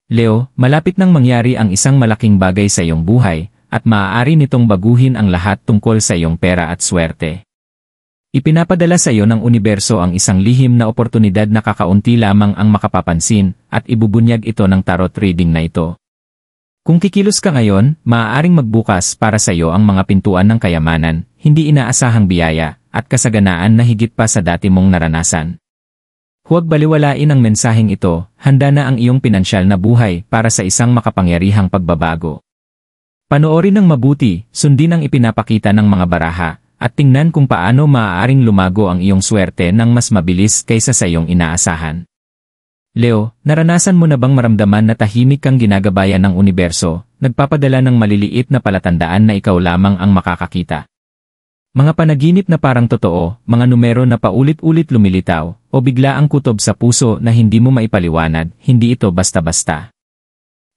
Leo, malapit nang mangyari ang isang malaking bagay sa iyong buhay, at maaari nitong baguhin ang lahat tungkol sa iyong pera at swerte. Ipinapadala sa iyo ng universo ang isang lihim na oportunidad na kakaunti lamang ang makapapansin, at ibubunyag ito ng tarot reading na ito. Kung kikilos ka ngayon, maaaring magbukas para sa iyo ang mga pintuan ng kayamanan, hindi inaasahang biyaya, at kasaganaan na higit pa sa dati mong naranasan. Huwag baliwalain ang mensaheng ito, handa na ang iyong pinansyal na buhay para sa isang makapangyarihang pagbabago. Panoorin ng mabuti, sundin ang ipinapakita ng mga baraha, at tingnan kung paano maaaring lumago ang iyong swerte ng mas mabilis kaysa sa iyong inaasahan. Leo, naranasan mo na bang maramdaman na tahimik kang ginagabayan ng universo, nagpapadala ng maliliit na palatandaan na ikaw lamang ang makakakita? Mga panaginip na parang totoo, mga numero na paulit-ulit lumilitaw, o bigla ang kutob sa puso na hindi mo maipaliwanag, hindi ito basta-basta.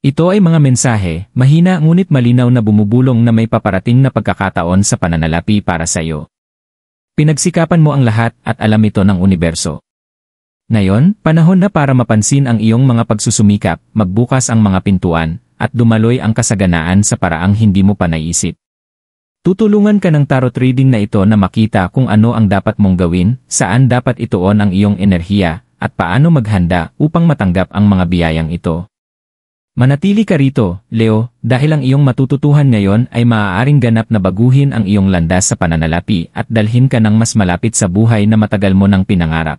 Ito ay mga mensahe, mahina ngunit malinaw na bumubulong na may paparating na pagkakataon sa pananalapi para sa iyo. Pinagsikapan mo ang lahat at alam ito ng universo. Ngayon, panahon na para mapansin ang iyong mga pagsusumikap, magbukas ang mga pintuan, at dumaloy ang kasaganaan sa paraang hindi mo pa naisip. Tutulungan ka ng tarot reading na ito na makita kung ano ang dapat mong gawin, saan dapat ituon ang iyong enerhiya, at paano maghanda upang matanggap ang mga biyayang ito. Manatili ka rito, Leo, dahil ang iyong matututuhan ngayon ay maaaring ganap na baguhin ang iyong landas sa pananalapi at dalhin ka ng mas malapit sa buhay na matagal mo nang pinangarap.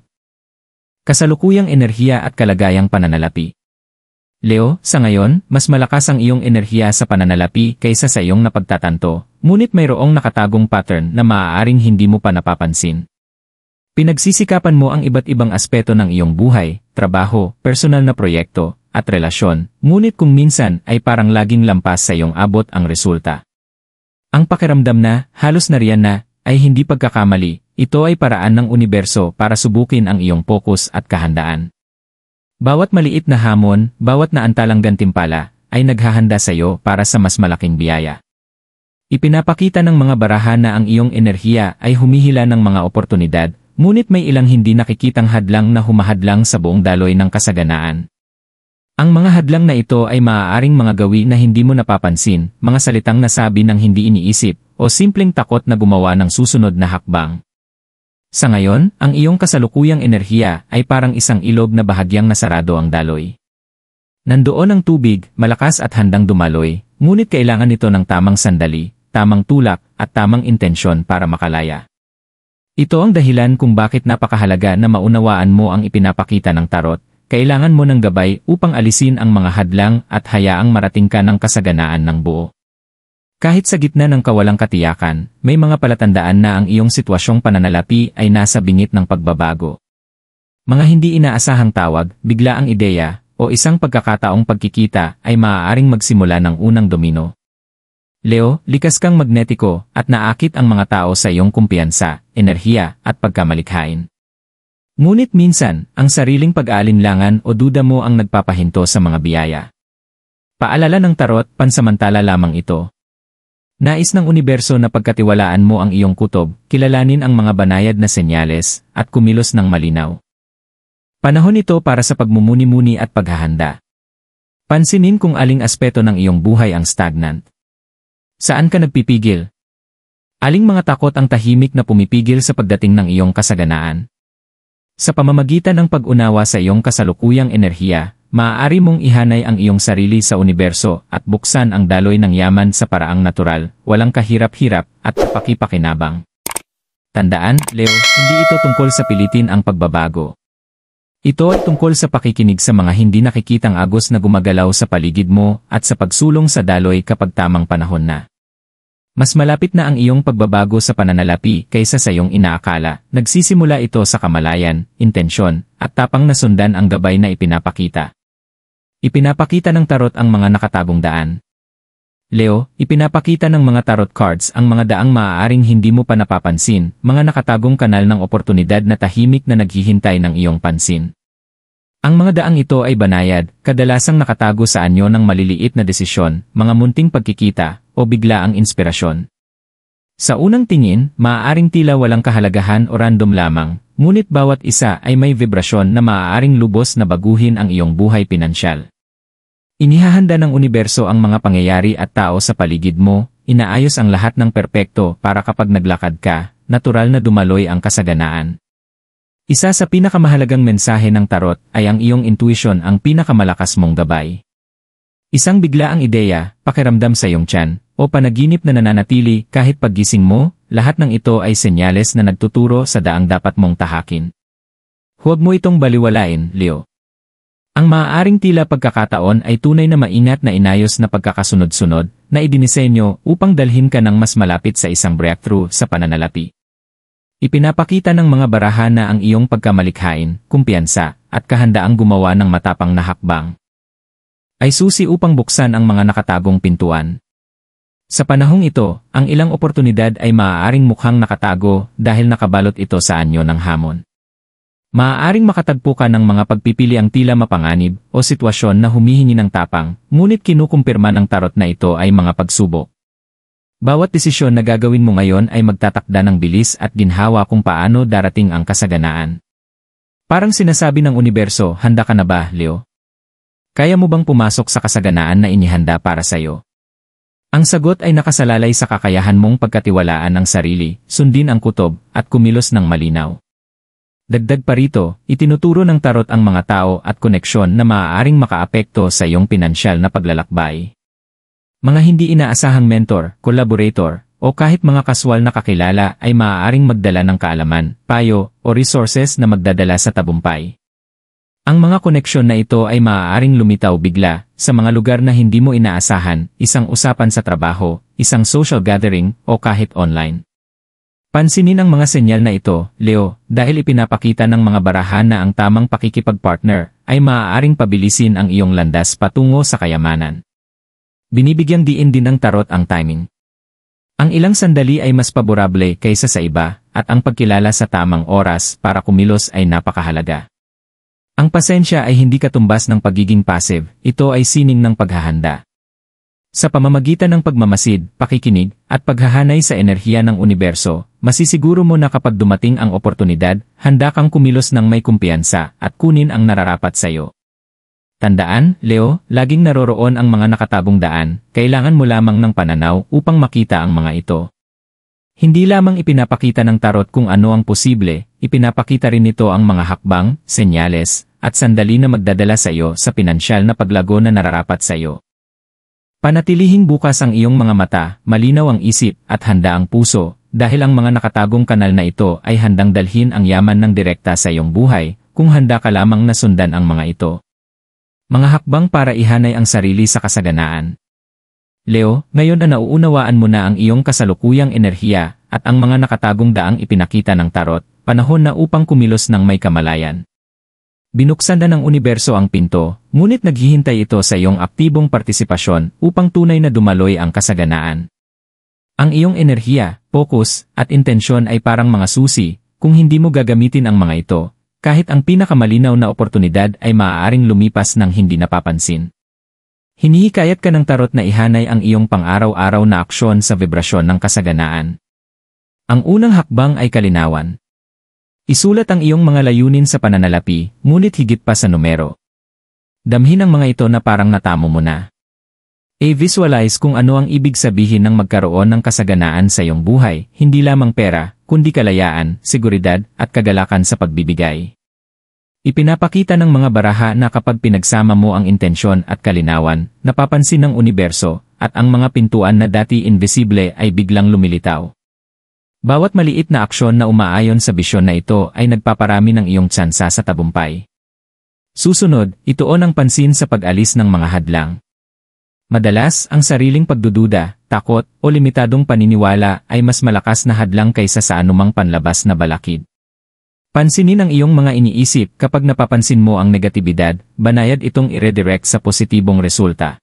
Kasalukuyang enerhiya at kalagayang pananalapi. Leo, sa ngayon, mas malakas ang iyong enerhiya sa pananalapi kaysa sa iyong napagtatanto, ngunit mayroong nakatagong pattern na maaaring hindi mo pa napapansin. Pinagsisikapan mo ang iba't ibang aspeto ng iyong buhay, trabaho, personal na proyekto, at relasyon, ngunit kung minsan ay parang laging lampas sa iyong abot ang resulta. Ang pakiramdam na, halos nariyan na, ay hindi pagkakamali, ito ay paraan ng universo para subukin ang iyong focus at kahandaan. Bawat maliit na hamon, bawat naantalang gantimpala, ay naghahanda sa iyo para sa mas malaking biyaya. Ipinapakita ng mga baraha na ang iyong enerhiya ay humihila ng mga oportunidad, ngunit may ilang hindi nakikitang hadlang na humahadlang sa buong daloy ng kasaganaan. Ang mga hadlang na ito ay maaaring mga gawi na hindi mo napapansin, mga salitang nasabi ng hindi iniisip, o simpleng takot na gumawa ng susunod na hakbang. Sa ngayon, ang iyong kasalukuyang enerhiya ay parang isang ilog na bahagyang nasarado ang daloy. Nandoon ang tubig, malakas at handang dumaloy, ngunit kailangan nito ng tamang sandali, tamang tulak, at tamang intensyon para makalaya. Ito ang dahilan kung bakit napakahalaga na maunawaan mo ang ipinapakita ng tarot, kailangan mo ng gabay upang alisin ang mga hadlang at hayaang marating ka ng kasaganaan ng buo. Kahit sa gitna ng kawalang katiyakan, may mga palatandaan na ang iyong sitwasyong pananalapi ay nasa bingit ng pagbabago. Mga hindi inaasahang tawag, biglaang ideya, o isang pagkakataong pagkikita ay maaaring magsimula ng unang domino. Leo, likas kang magnetiko at naakit ang mga tao sa iyong kumpiyansa, enerhiya at pagkamalikhain. Ngunit minsan, ang sariling pag-aalinlangan o duda mo ang nagpapahinto sa mga biyaya. Paalala ng tarot, pansamantala lamang ito. Nais ng universo na pagkatiwalaan mo ang iyong kutob, kilalanin ang mga banayad na senyales, at kumilos ng malinaw. Panahon ito para sa pagmumuni-muni at paghahanda. Pansinin kung aling aspeto ng iyong buhay ang stagnant. Saan ka nagpipigil? Aling mga takot ang tahimik na pumipigil sa pagdating ng iyong kasaganaan? Sa pamamagitan ng pag-unawa sa iyong kasalukuyang enerhiya, maaari mong ihanay ang iyong sarili sa universo at buksan ang daloy ng yaman sa paraang natural, walang kahirap-hirap at pakipakinabang. Tandaan, Leo, hindi ito tungkol sa pilitin ang pagbabago. Ito ay tungkol sa pakikinig sa mga hindi nakikitang agos na gumagalaw sa paligid mo at sa pagsulong sa daloy kapag tamang panahon na. Mas malapit na ang iyong pagbabago sa pananalapi kaysa sa iyong inaakala, nagsisimula ito sa kamalayan, intensyon, at tapang na sundan ang gabay na ipinapakita. Ipinapakita ng tarot ang mga nakatagong daan. Leo, ipinapakita ng mga tarot cards ang mga daang maaaring hindi mo pa napapansin, mga nakatagong kanal ng oportunidad na tahimik na naghihintay ng iyong pansin. Ang mga daang ito ay banayad, kadalasang nakatago sa anyo ng maliliit na desisyon, mga munting pagkikita, o biglaang inspirasyon. Sa unang tingin, maaaring tila walang kahalagahan o random lamang, ngunit bawat isa ay may vibrasyon na maaaring lubos na baguhin ang iyong buhay pinansyal. Inihahanda ng universo ang mga pangyayari at tao sa paligid mo, inaayos ang lahat ng perpekto para kapag naglakad ka, natural na dumaloy ang kasaganaan. Isa sa pinakamahalagang mensahe ng tarot ay ang iyong intuition ang pinakamalakas mong gabay. Isang biglaang ideya, pakiramdam sa iyong tiyan, o panaginip na nananatili kahit paggising mo, lahat ng ito ay senyales na nagtuturo sa daang dapat mong tahakin. Huwag mo itong baliwalain, Leo. Ang maaaring tila pagkakataon ay tunay na maingat na inayos na pagkakasunod-sunod na idinisenyo upang dalhin ka ng mas malapit sa isang breakthrough sa pananalapi. Ipinapakita ng mga baraha na ang iyong pagkamalikhain, kumpiyansa, at kahandaang gumawa ng matapang na hakbang ay susi upang buksan ang mga nakatagong pintuan. Sa panahong ito, ang ilang oportunidad ay maaaring mukhang nakatago dahil nakabalot ito sa anyo ng hamon. Maaaring makatagpo ka ng mga pagpipili ang tila mapanganib o sitwasyon na humihingi ng tapang, ngunit kinukumpirma ng tarot na ito ay mga pagsubok. Bawat desisyon na gagawin mo ngayon ay magtatakda ng bilis at ginhawa kung paano darating ang kasaganaan. Parang sinasabi ng universo, handa ka na ba, Leo? Kaya mo bang pumasok sa kasaganaan na inihanda para sa iyo? Ang sagot ay nakasalalay sa kakayahan mong pagkatiwalaan ang sarili, sundin ang kutob, at kumilos ng malinaw. Dagdag pa rito, itinuturo ng tarot ang mga tao at koneksyon na maaaring makaapekto sa iyong pinansyal na paglalakbay. Mga hindi inaasahang mentor, collaborator, o kahit mga kaswal na kakilala ay maaaring magdala ng kaalaman, payo, o resources na magdadala sa tabumpay. Ang mga koneksyon na ito ay maaaring lumitaw bigla sa mga lugar na hindi mo inaasahan, isang usapan sa trabaho, isang social gathering, o kahit online. Pansinin ang mga senyal na ito, Leo, dahil ipinapakita ng mga barahan na ang tamang pakikipagpartner ay maaaring pabilisin ang iyong landas patungo sa kayamanan. Binibigyang diin din ng tarot ang timing. Ang ilang sandali ay mas paborable kaysa sa iba, at ang pagkilala sa tamang oras para kumilos ay napakahalaga. Ang pasensya ay hindi katumbas ng pagiging passive, ito ay sining ng paghahanda. Sa pamamagitan ng pagmamasid, pakikinig, at paghahanay sa enerhiya ng universo, masisiguro mo na kapag dumating ang oportunidad, handa kang kumilos ng may kumpiyansa at kunin ang nararapat sa iyo. Tandaan, Leo, laging naroroon ang mga nakatabong daan, kailangan mo lamang ng pananaw upang makita ang mga ito. Hindi lamang ipinapakita ng tarot kung ano ang posible, ipinapakita rin nito ang mga hakbang, senyales, at sandali na magdadala sa iyo sa pinansyal na paglago na nararapat sa iyo. Panatilihing bukas ang iyong mga mata, malinaw ang isip, at handa ang puso, dahil ang mga nakatagong kanal na ito ay handang dalhin ang yaman ng direkta sa iyong buhay, kung handa ka lamang na sundan ang mga ito. Mga hakbang para ihanay ang sarili sa kasaganaan. Leo, ngayon na nauunawaan mo na ang iyong kasalukuyang enerhiya at ang mga nakatagong daang ipinakita ng tarot, panahon na upang kumilos ng may kamalayan. Binuksan na ng universo ang pinto, ngunit naghihintay ito sa iyong aktibong partisipasyon upang tunay na dumaloy ang kasaganaan. Ang iyong enerhiya, focus, at intensyon ay parang mga susi, kung hindi mo gagamitin ang mga ito, kahit ang pinakamalinaw na oportunidad ay maaaring lumipas ng hindi napapansin. Hinihikayat ka ng tarot na ihanay ang iyong pang-araw-araw na aksyon sa vibrasyon ng kasaganaan. Ang unang hakbang ay kalinawan. Isulat ang iyong mga layunin sa pananalapi, ngunit higit pa sa numero. Damhin ang mga ito na parang natamo mo na. I-visualize kung ano ang ibig sabihin ng magkaroon ng kasaganaan sa iyong buhay, hindi lamang pera, kundi kalayaan, seguridad, at kagalakan sa pagbibigay. Ipinapakita ng mga baraha na kapag pinagsama mo ang intensyon at kalinawan, napapansin ng universo, at ang mga pintuan na dati invisible ay biglang lumilitaw. Bawat maliit na aksyon na umaayon sa bisyon na ito ay nagpaparami ng iyong tsansa sa tabumpay. Susunod, ituon ang pansin sa pag-alis ng mga hadlang. Madalas, ang sariling pagdududa, takot, o limitadong paniniwala ay mas malakas na hadlang kaysa sa anumang panlabas na balakid. Pansinin ang iyong mga iniisip kapag napapansin mo ang negatibidad, banayad itong i-redirect sa positibong resulta.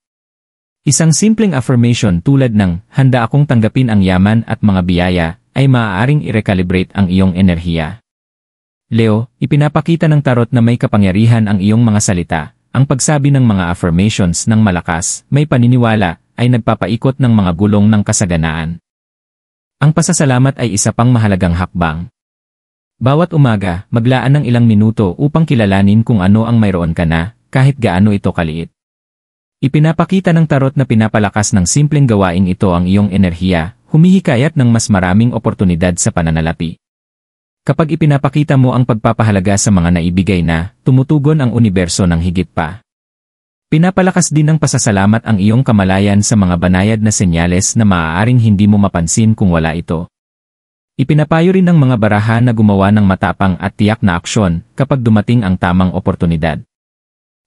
Isang simpleng affirmation tulad ng, handa akong tanggapin ang yaman at mga biyaya, ay maaaring i-recalibrate ang iyong enerhiya. Leo, ipinapakita ng tarot na may kapangyarihan ang iyong mga salita. Ang pagsabi ng mga affirmations ng malakas, may paniniwala, ay nagpapaikot ng mga gulong ng kasaganaan. Ang pasasalamat ay isa pang mahalagang hakbang. Bawat umaga, maglaan ng ilang minuto upang kilalanin kung ano ang mayroon ka na, kahit gaano ito kaliit. Ipinapakita ng tarot na pinapalakas ng simpleng gawaing ito ang iyong enerhiya, humihikayat ng mas maraming oportunidad sa pananalapi. Kapag ipinapakita mo ang pagpapahalaga sa mga naibigay na, tumutugon ang universo ng higit pa. Pinapalakas din ng pasasalamat ang iyong kamalayan sa mga banayad na senyales na maaaring hindi mo mapansin kung wala ito. Ipinapayo rin ng mga baraha na gumawa ng matapang at tiyak na aksyon kapag dumating ang tamang oportunidad.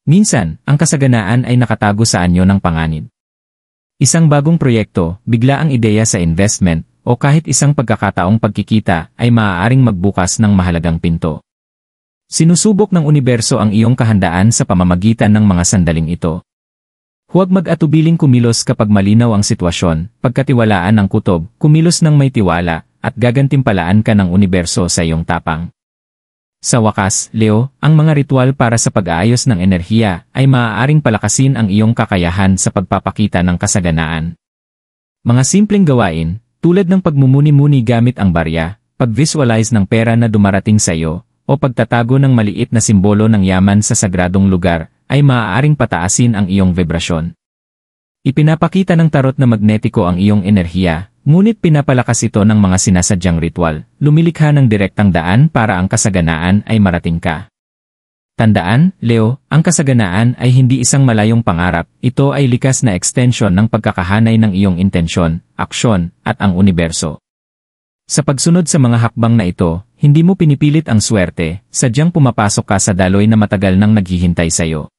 Minsan, ang kasaganaan ay nakatago sa anyo ng panganib. Isang bagong proyekto, bigla ang ideya sa investment, o kahit isang pagkakataong pagkikita ay maaaring magbukas ng mahalagang pinto. Sinusubok ng universo ang iyong kahandaan sa pamamagitan ng mga sandaling ito. Huwag mag-atubiling kumilos kapag malinaw ang sitwasyon, pagkatiwalaan ang kutob, kumilos ng may tiwala, at gagantimpalaan ka ng universo sa iyong tapang. Sa wakas, Leo, ang mga ritual para sa pag-aayos ng enerhiya ay maaaring palakasin ang iyong kakayahan sa pagpapakita ng kasaganaan. Mga simpleng gawain, tulad ng pagmumuni-muni gamit ang barya, pag-visualize ng pera na dumarating sa iyo, o pagtatago ng maliit na simbolo ng yaman sa sagradong lugar, ay maaaring pataasin ang iyong vibrasyon. Ipinapakita ng tarot na magnetiko ang iyong enerhiya, ngunit pinapalakas ito ng mga sinasadyang ritual, lumilikha ng direktang daan para ang kasaganaan ay marating ka. Tandaan, Leo, ang kasaganaan ay hindi isang malayong pangarap, ito ay likas na extension ng pagkakahanay ng iyong intensyon, aksyon, at ang universo. Sa pagsunod sa mga hakbang na ito, hindi mo pinipilit ang swerte, sadyang pumapasok ka sa daloy na matagal nang naghihintay sa iyo.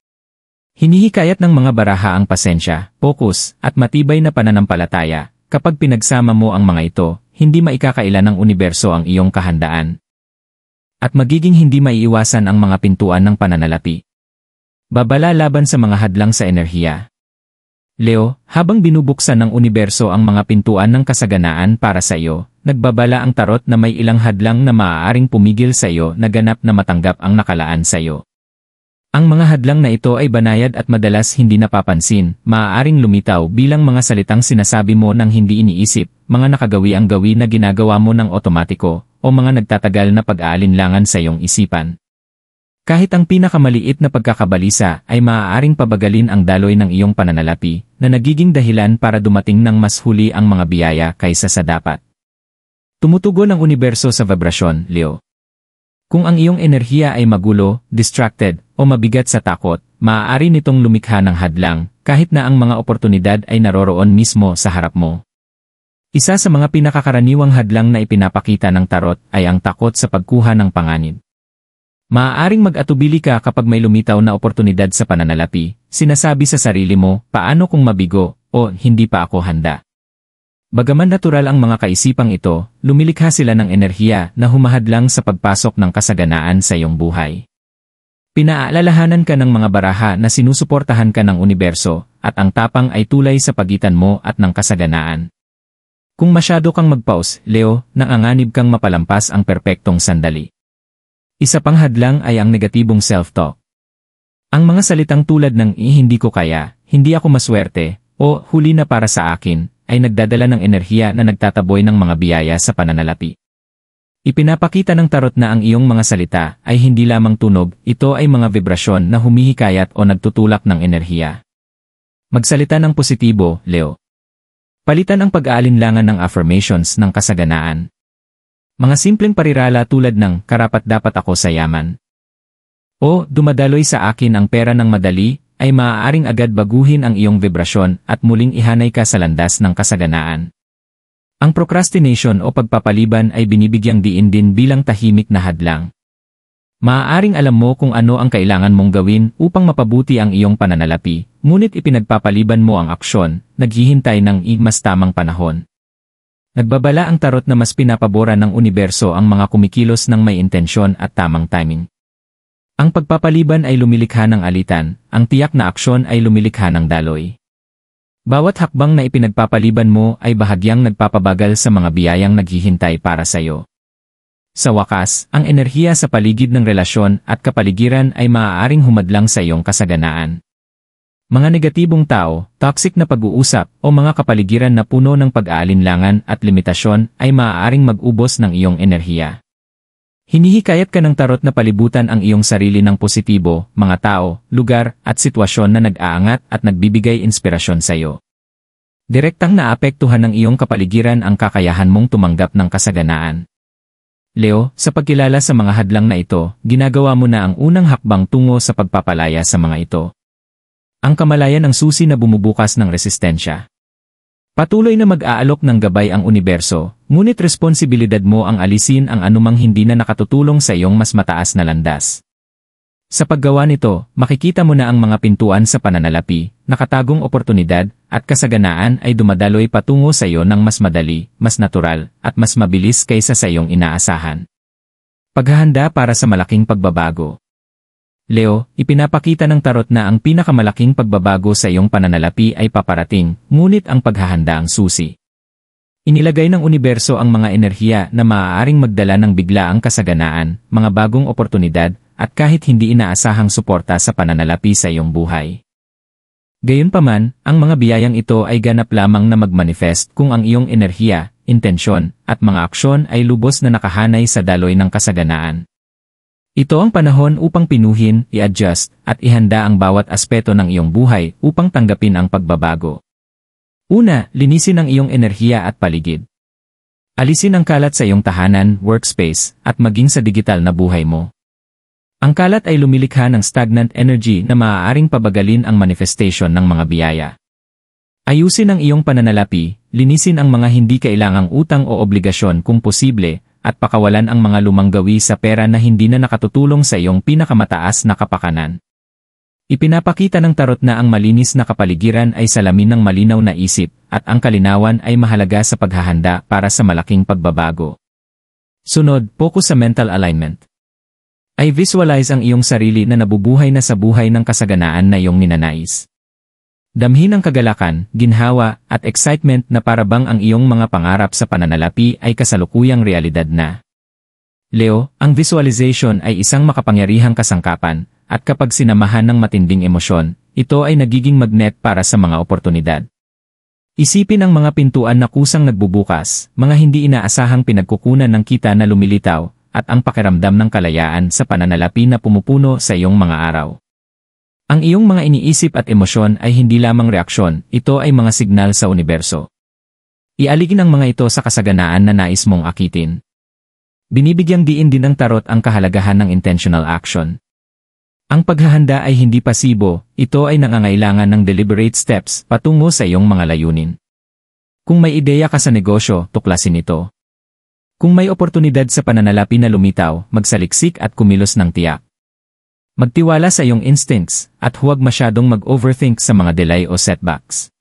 Hinihikayat ng mga baraha ang pasensya, focus, at matibay na pananampalataya. Kapag pinagsama mo ang mga ito, hindi maikakaila ng universo ang iyong kahandaan. At magiging hindi maiiwasan ang mga pintuan ng pananalapi. Babala laban sa mga hadlang sa enerhiya. Leo, habang binubuksan ng universo ang mga pintuan ng kasaganaan para sa iyo, nagbabala ang tarot na may ilang hadlang na maaaring pumigil sa iyo na ganap na matanggap ang nakalaan sa iyo. Ang mga hadlang na ito ay banayad at madalas hindi napapansin, maaaring lumitaw bilang mga salitang sinasabi mo nang hindi iniisip, mga nakagawi ang gawi na ginagawa mo ng otomatiko, o mga nagtatagal na pag-aalinlangan sa iyong isipan. Kahit ang pinakamaliit na pagkakabalisa ay maaaring pabagalin ang daloy ng iyong pananalapi, na nagiging dahilan para dumating ng mas huli ang mga biyaya kaysa sa dapat. Tumutugon ang universo sa vibrasyon, Leo. Kung ang iyong enerhiya ay magulo, distracted, o mabigat sa takot, maaari nitong lumikha ng hadlang, kahit na ang mga oportunidad ay naroroon mismo sa harap mo. Isa sa mga pinakakaraniwang hadlang na ipinapakita ng tarot ay ang takot sa pagkuha ng panganib. Maaaring mag-atubili ka kapag may lumitaw na oportunidad sa pananalapi, sinasabi sa sarili mo, paano kung mabigo, o hindi pa ako handa. Bagaman natural ang mga kaisipang ito, lumilikha sila ng enerhiya na humahadlang sa pagpasok ng kasaganaan sa iyong buhay. Pinaalalahanan ka ng mga baraha na sinusuportahan ka ng universo, at ang tapang ay tulay sa pagitan mo at ng kasaganaan. Kung masyado kang mag-pause, Leo, nanganganib kang mapalampas ang perpektong sandali. Isa pang hadlang ay ang negatibong self-talk. Ang mga salitang tulad ng hindi ko kaya, hindi ako maswerte, o huli na para sa akin, ay nagdadala ng enerhiya na nagtataboy ng mga biyaya sa pananalapi. Ipinapakita ng tarot na ang iyong mga salita ay hindi lamang tunog, ito ay mga vibrasyon na humihikayat o nagtutulak ng enerhiya. Magsalita ng positibo, Leo. Palitan ang pag-aalinlangan ng affirmations ng kasaganaan. Mga simpleng parirala tulad ng karapat-dapat ako sa yaman, o dumadaloy sa akin ang pera ng madali, ay maaaring agad baguhin ang iyong vibrasyon at muling ihanay ka sa landas ng kasaganaan. Ang procrastination o pagpapaliban ay binibigyang diin din bilang tahimik na hadlang. Maaaring alam mo kung ano ang kailangan mong gawin upang mapabuti ang iyong pananalapi, ngunit ipinagpapaliban mo ang aksyon, naghihintay ng mas tamang panahon. Nagbabala ang tarot na mas pinapaboran ng universo ang mga kumikilos ng may intensyon at tamang timing. Ang pagpapaliban ay lumilikha ng alitan, ang tiyak na aksyon ay lumilikha ng daloy. Bawat hakbang na ipinagpapaliban mo ay bahagyang nagpapabagal sa mga biyayang naghihintay para sa iyo. Sa wakas, ang enerhiya sa paligid ng relasyon at kapaligiran ay maaaring humadlang sa iyong kasaganaan. Mga negatibong tao, toxic na pag-uusap, o mga kapaligiran na puno ng pag-aalinlangan at limitasyon ay maaaring mag-ubos ng iyong enerhiya. Hinihikayat ka ng tarot na palibutan ang iyong sarili ng positibo, mga tao, lugar, at sitwasyon na nag-aangat at nagbibigay inspirasyon sa iyo. Direktang naapektuhan ng iyong kapaligiran ang kakayahan mong tumanggap ng kasaganaan. Leo, sa pagkilala sa mga hadlang na ito, ginagawa mo na ang unang hakbang tungo sa pagpapalaya sa mga ito. Ang kamalayan ang susi na bumubukas ng resistensya. Patuloy na mag-aalok ng gabay ang universo, ngunit responsibilidad mo ang alisin ang anumang hindi na nakatutulong sa iyong mas mataas na landas. Sa paggawa nito, makikita mo na ang mga pintuan sa pananalapi, nakatagong oportunidad, at kasaganaan ay dumadaloy patungo sa iyo ng mas madali, mas natural, at mas mabilis kaysa sa iyong inaasahan. Paghahanda para sa malaking pagbabago. Leo, ipinapakita ng tarot na ang pinakamalaking pagbabago sa iyong pananalapi ay paparating, ngunit ang paghahanda ang susi. Inilagay ng universo ang mga enerhiya na maaaring magdala ng biglaang kasaganaan, mga bagong oportunidad, at kahit hindi inaasahang suporta sa pananalapi sa iyong buhay. Gayunpaman, ang mga biyayang ito ay ganap lamang na magmanifest kung ang iyong enerhiya, intensyon, at mga aksyon ay lubos na nakahanay sa daloy ng kasaganaan. Ito ang panahon upang pinuhin, i-adjust, at ihanda ang bawat aspeto ng iyong buhay upang tanggapin ang pagbabago. Una, linisin ang iyong enerhiya at paligid. Alisin ang kalat sa iyong tahanan, workspace, at maging sa digital na buhay mo. Ang kalat ay lumilikha ng stagnant energy na maaaring pabagalin ang manifestation ng mga biyaya. Ayusin ang iyong pananalapi, linisin ang mga hindi kailangang utang o obligasyon kung posible, at pakawalan ang mga lumang gawi sa pera na hindi na nakatutulong sa iyong pinakamataas na kapakanan. Ipinapakita ng tarot na ang malinis na kapaligiran ay salamin ng malinaw na isip, at ang kalinawan ay mahalaga sa paghahanda para sa malaking pagbabago. Sunod, focus sa mental alignment. Ay visualize ang iyong sarili na nabubuhay na sa buhay ng kasaganaan na iyong ninanais. Damhin ang kagalakan, ginhawa, at excitement na parabang ang iyong mga pangarap sa pananalapi ay kasalukuyang realidad na. Leo, ang visualization ay isang makapangyarihang kasangkapan, at kapag sinamahan ng matinding emosyon, ito ay nagiging magnet para sa mga oportunidad. Isipin ang mga pintuan na kusang nagbubukas, mga hindi inaasahang pinagkukunan ng kita na lumilitaw, at ang pakiramdam ng kalayaan sa pananalapi na pumupuno sa iyong mga araw. Ang iyong mga iniisip at emosyon ay hindi lamang reaksyon, ito ay mga signal sa universo. Ialigin ang mga ito sa kasaganaan na nais mong akitin. Binibigyang diin din ng tarot ang kahalagahan ng intentional action. Ang paghahanda ay hindi pasibo, ito ay nangangailangan ng deliberate steps patungo sa iyong mga layunin. Kung may ideya ka sa negosyo, tuklasin ito. Kung may oportunidad sa pananalapi na lumitaw, magsaliksik at kumilos ng tiyak. Magtiwala sa iyong instincts, at huwag masyadong mag-overthink sa mga delay o setbacks.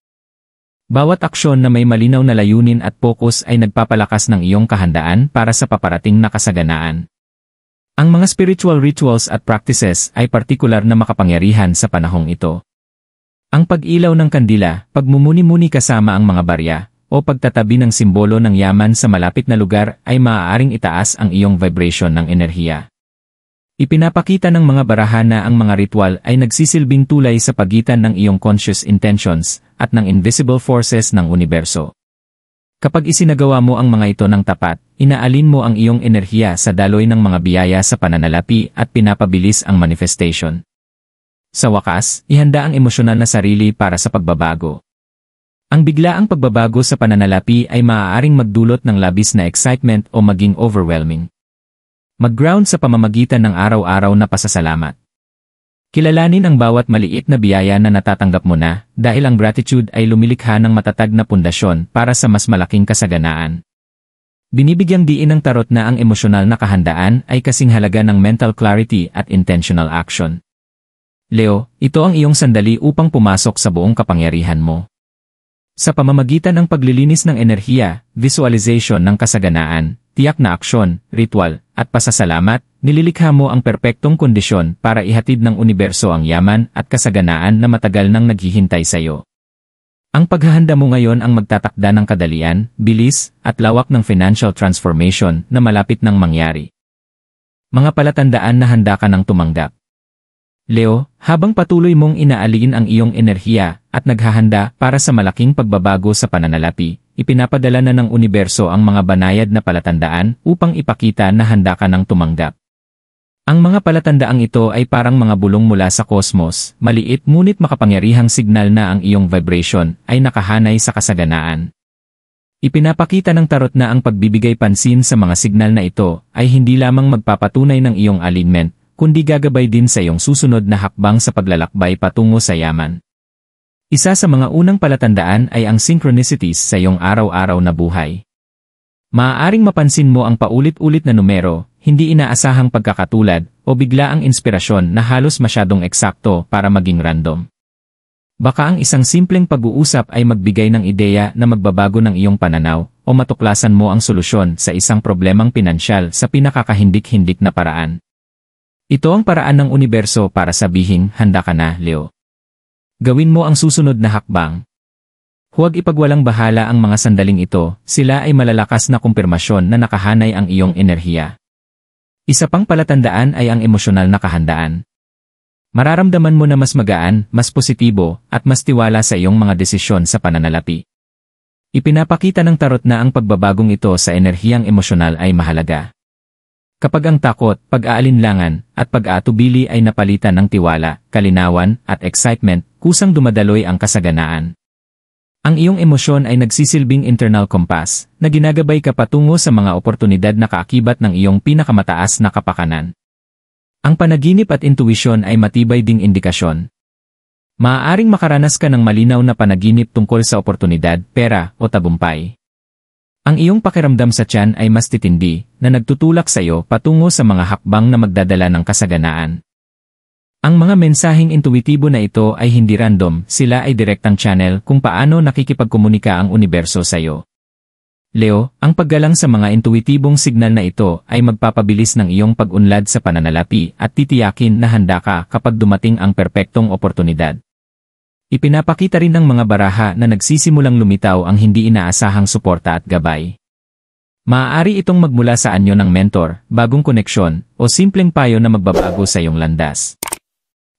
Bawat aksyon na may malinaw na layunin at focus ay nagpapalakas ng iyong kahandaan para sa paparating na kasaganaan. Ang mga spiritual rituals at practices ay partikular na makapangyarihan sa panahong ito. Ang pag-ilaw ng kandila, pagmumuni-muni kasama ang mga barya, o pagtatabi ng simbolo ng yaman sa malapit na lugar ay maaaring itaas ang iyong vibration ng enerhiya. Ipinapakita ng mga barahan na ang mga ritual ay nagsisilbing tulay sa pagitan ng iyong conscious intentions at ng invisible forces ng universo. Kapag isinagawa mo ang mga ito ng tapat, inaalin mo ang iyong enerhiya sa daloy ng mga biyaya sa pananalapi at pinapabilis ang manifestation. Sa wakas, ihanda ang emosyonal na sarili para sa pagbabago. Ang biglaang pagbabago sa pananalapi ay maaaring magdulot ng labis na excitement o maging overwhelming. Mag-ground sa pamamagitan ng araw-araw na pasasalamat. Kilalanin ang bawat maliit na biyaya na natatanggap mo na, dahil ang gratitude ay lumilikha ng matatag na pundasyon para sa mas malaking kasaganaan. Binibigyang diin ng tarot na ang emosyonal na kahandaan ay kasing halaga ng mental clarity at intentional action. Leo, ito ang iyong sandali upang pumasok sa buong kapangyarihan mo. Sa pamamagitan ng paglilinis ng enerhiya, visualization ng kasaganaan, tiyak na aksyon, ritual, at pasasalamat, nililikha mo ang perpektong kondisyon para ihatid ng universo ang yaman at kasaganaan na matagal nang naghihintay sa iyo. Ang paghahanda mo ngayon ang magtatakda ng kadalian, bilis, at lawak ng financial transformation na malapit nang mangyari. Mga palatandaan na handa ka nang tumanggap. Leo, habang patuloy mong inaalin ang iyong enerhiya at naghahanda para sa malaking pagbabago sa pananalapi, ipinapadala na ng universo ang mga banayad na palatandaan upang ipakita na handa ka ng tumanggap. Ang mga palatandaang ito ay parang mga bulong mula sa kosmos, maliit ngunit makapangyarihang signal na ang iyong vibration ay nakahanay sa kasaganaan. Ipinapakita ng tarot na ang pagbibigay pansin sa mga signal na ito ay hindi lamang magpapatunay ng iyong alignment, kundi gagabay din sa iyong susunod na hakbang sa paglalakbay patungo sa yaman. Isa sa mga unang palatandaan ay ang synchronicities sa iyong araw-araw na buhay. Maaaring mapansin mo ang paulit-ulit na numero, hindi inaasahang pagkakatulad, o bigla ang inspirasyon na halos masyadong eksakto para maging random. Baka ang isang simpleng pag-uusap ay magbigay ng ideya na magbabago ng iyong pananaw, o matuklasan mo ang solusyon sa isang problemang pinansyal sa pinakakahindik-hindik na paraan. Ito ang paraan ng universo para sabihing, handa ka na, Leo. Gawin mo ang susunod na hakbang. Huwag ipagwalang bahala ang mga sandaling ito, sila ay malalakas na kumpirmasyon na nakahanay ang iyong enerhiya. Isa pang palatandaan ay ang emosyonal na kahandaan. Mararamdaman mo na mas magaan, mas positibo, at mas tiwala sa iyong mga desisyon sa pananalapi. Ipinapakita ng tarot na ang pagbabagong ito sa enerhiyang emosyonal ay mahalaga. Kapag ang takot, pag-aalinlangan, at pag-aatubili ay napalitan ng tiwala, kalinawan, at excitement, kusang dumadaloy ang kasaganaan. Ang iyong emosyon ay nagsisilbing internal compass, na ginagabay ka patungo sa mga oportunidad na kaakibat ng iyong pinakamataas na kapakanan. Ang panaginip at intuisyon ay matibay ding indikasyon. Maaaring makaranas ka ng malinaw na panaginip tungkol sa oportunidad, pera, o tagumpay. Ang iyong pakiramdam sa tiyan ay mas titindi, na nagtutulak sa iyo patungo sa mga hakbang na magdadala ng kasaganaan. Ang mga mensaheng intuitibo na ito ay hindi random, sila ay direktang channel kung paano nakikipagkomunika ang universo sa iyo. Leo, ang paggalang sa mga intuitibong signal na ito ay magpapabilis ng iyong pag-unlad sa pananalapi at titiyakin na handa ka kapag dumating ang perpektong oportunidad. Ipinapakita rin ng mga baraha na nagsisimulang lumitaw ang hindi inaasahang suporta at gabay. Maaari itong magmula sa anyo ng mentor, bagong koneksyon, o simpleng payo na magbabago sa iyong landas.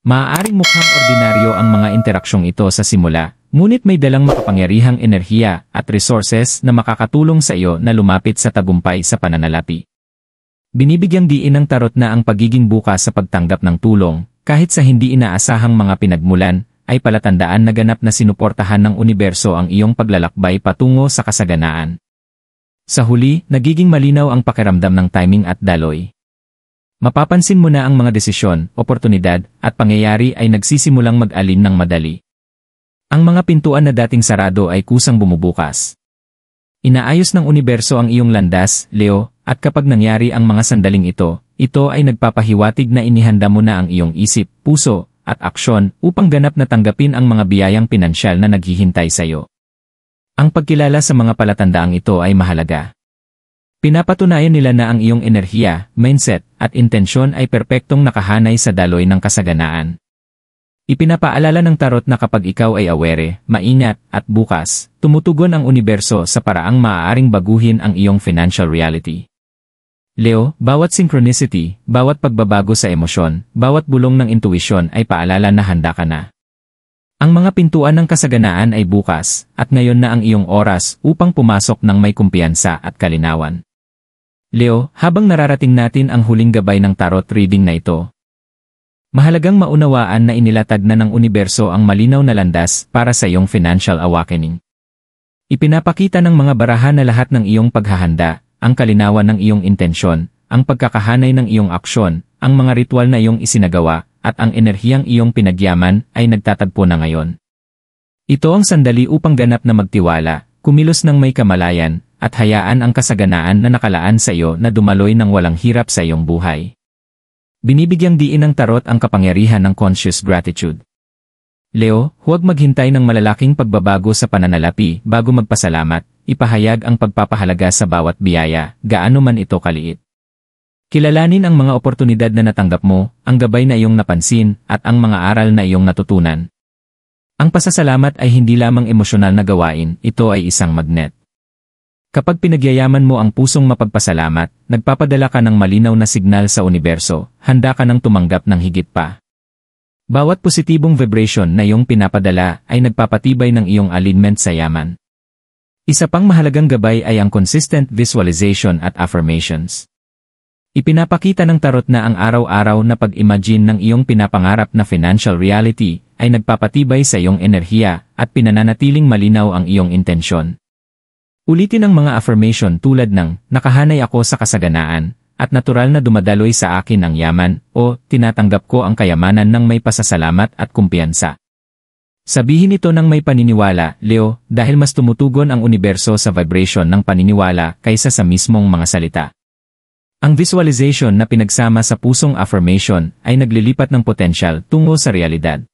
Maaaring mukhang ordinaryo ang mga interaksyong ito sa simula, ngunit may dalang makapangyarihang enerhiya at resources na makakatulong sa iyo na lumapit sa tagumpay sa pananalapi. Binibigyang diin ng tarot na ang pagiging bukas sa pagtanggap ng tulong, kahit sa hindi inaasahang mga pinagmulan, ay palatandaan na ganap na sinuportahan ng universo ang iyong paglalakbay patungo sa kasaganaan. Sa huli, nagiging malinaw ang pakiramdam ng timing at daloy. Mapapansin mo na ang mga desisyon, oportunidad, at pangyayari ay nagsisimulang mag-alin ng madali. Ang mga pintuan na dating sarado ay kusang bumubukas. Inaayos ng universo ang iyong landas, Leo, at kapag nangyari ang mga sandaling ito, ito ay nagpapahiwatig na inihanda mo na ang iyong isip, puso, at aksyon upang ganap na tanggapin ang mga biyayang pinansyal na naghihintay sa iyo. Ang pagkilala sa mga palatandaang ito ay mahalaga. Pinapatunayan nila na ang iyong enerhiya, mindset, at intensyon ay perpektong nakahanay sa daloy ng kasaganaan. Ipinapaalala ng tarot na kapag ikaw ay aware, maingat, at bukas, tumutugon ang universo sa paraang maaaring baguhin ang iyong financial reality. Leo, bawat synchronicity, bawat pagbabago sa emosyon, bawat bulong ng intuisyon ay paalala na handa ka na. Ang mga pintuan ng kasaganaan ay bukas, at ngayon na ang iyong oras upang pumasok ng may kumpiyansa at kalinawan. Leo, habang nararating natin ang huling gabay ng tarot reading na ito, mahalagang maunawaan na inilatag na ng universo ang malinaw na landas para sa iyong financial awakening. Ipinapakita ng mga baraha na lahat ng iyong paghahanda, ang kalinawan ng iyong intensyon, ang pagkakahanay ng iyong aksyon, ang mga ritual na iyong isinagawa, at ang enerhiyang iyong pinagyaman ay nagtatagpo na ngayon. Ito ang sandali upang ganap na magtiwala, kumilos ng may kamalayan, at hayaan ang kasaganaan na nakalaan sa iyo na dumaloy ng walang hirap sa iyong buhay. Binibigyang diin ng tarot ang kapangyarihan ng conscious gratitude. Leo, huwag maghintay ng malalaking pagbabago sa pananalapi bago magpasalamat, ipahayag ang pagpapahalaga sa bawat biyaya, gaano man ito kaliit. Kilalanin ang mga oportunidad na natanggap mo, ang gabay na iyong napansin, at ang mga aral na iyong natutunan. Ang pasasalamat ay hindi lamang emosyonal na gawain, ito ay isang magnet. Kapag pinagyayaman mo ang pusong mapagpasalamat, nagpapadala ka ng malinaw na signal sa universo, handa ka ng tumanggap ng higit pa. Bawat positibong vibration na iyong pinapadala ay nagpapatibay ng iyong alignment sa yaman. Isa pang mahalagang gabay ay ang consistent visualization at affirmations. Ipinapakita ng tarot na ang araw-araw na pag-imagine ng iyong pinapangarap na financial reality ay nagpapatibay sa iyong enerhiya at pinananatiling malinaw ang iyong intensyon. Ulitin ang mga affirmation tulad ng, nakahanay ako sa kasaganaan, at natural na dumadaloy sa akin ang yaman, o tinatanggap ko ang kayamanan ng may pasasalamat at kumpiyansa. Sabihin ito ng may paniniwala, Leo, dahil mas tumutugon ang universo sa vibration ng paniniwala kaysa sa mismong mga salita. Ang visualization na pinagsama sa pusong affirmation ay naglilipat ng potensyal tungo sa realidad.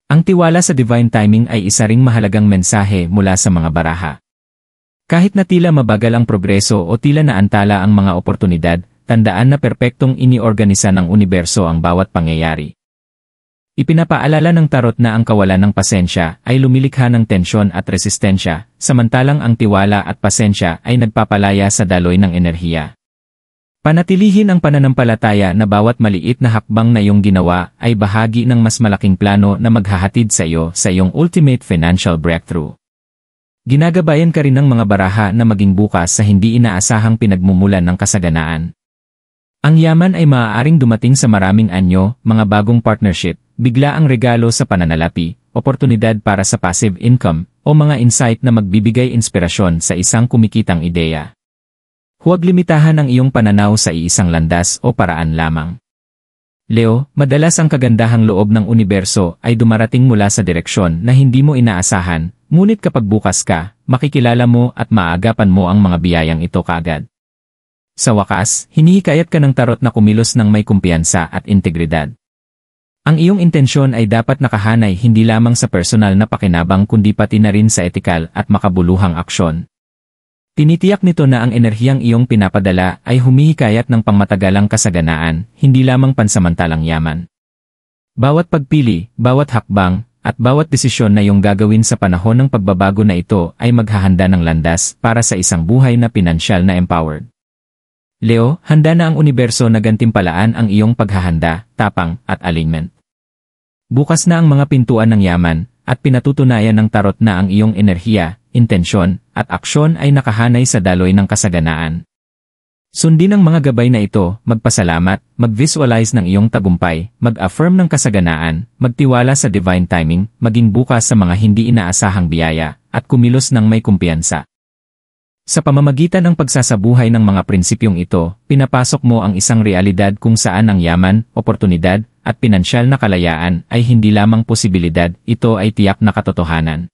Ang tiwala sa divine timing ay isa ring mahalagang mensahe mula sa mga baraha. Kahit na tila mabagal ang progreso o tila naantala ang mga oportunidad, tandaan na perpektong iniorganisa ng universo ang bawat pangyayari. Ipinapaalala ng tarot na ang kawalan ng pasensya ay lumilikha ng tensyon at resistensya, samantalang ang tiwala at pasensya ay nagpapalaya sa daloy ng enerhiya. Panatilihin ang pananampalataya na bawat maliit na hakbang na iyong ginawa ay bahagi ng mas malaking plano na maghahatid sa iyong ultimate financial breakthrough. Ginagabayan ka rin ng mga baraha na maging bukas sa hindi inaasahang pinagmumulan ng kasaganaan. Ang yaman ay maaaring dumating sa maraming anyo, mga bagong partnership, bigla ang regalo sa pananalapi, oportunidad para sa passive income, o mga insight na magbibigay inspirasyon sa isang kumikitang ideya. Huwag limitahan ang iyong pananaw sa iisang landas o paraan lamang. Leo, madalas ang kagandahang loob ng universo ay dumarating mula sa direksyon na hindi mo inaasahan, ngunit kapag bukas ka, makikilala mo at maaagapan mo ang mga biyayang ito kaagad. Sa wakas, hinihikayat ka ng tarot na kumilos ng may kumpiyansa at integridad. Ang iyong intensyon ay dapat nakahanay hindi lamang sa personal na pakinabang kundi pati na rin sa etikal at makabuluhang aksyon. Tinitiyak nito na ang enerhiyang iyong pinapadala ay humihikayat ng pangmatagalang kasaganaan, hindi lamang pansamantalang yaman. Bawat pagpili, bawat hakbang, at bawat desisyon na iyong gagawin sa panahon ng pagbabago na ito ay maghahanda ng landas para sa isang buhay na pinansyal na empowered. Leo, handa na ang universo na gantimpalaan ang iyong paghahanda, tapang, at alignment. Bukas na ang mga pintuan ng yaman, at pinatutunayan ng tarot na ang iyong enerhiya, intensyon, at aksyon ay nakahanay sa daloy ng kasaganaan. Sundin ang mga gabay na ito, magpasalamat, mag-visualize ng iyong tagumpay, mag-affirm ng kasaganaan, magtiwala sa divine timing, maging bukas sa mga hindi inaasahang biyaya, at kumilos ng may kumpiyansa. Sa pamamagitan ng pagsasabuhay ng mga prinsipyong ito, pinapasok mo ang isang realidad kung saan ang yaman, oportunidad, at pinansyal na kalayaan ay hindi lamang posibilidad, ito ay tiyak na katotohanan.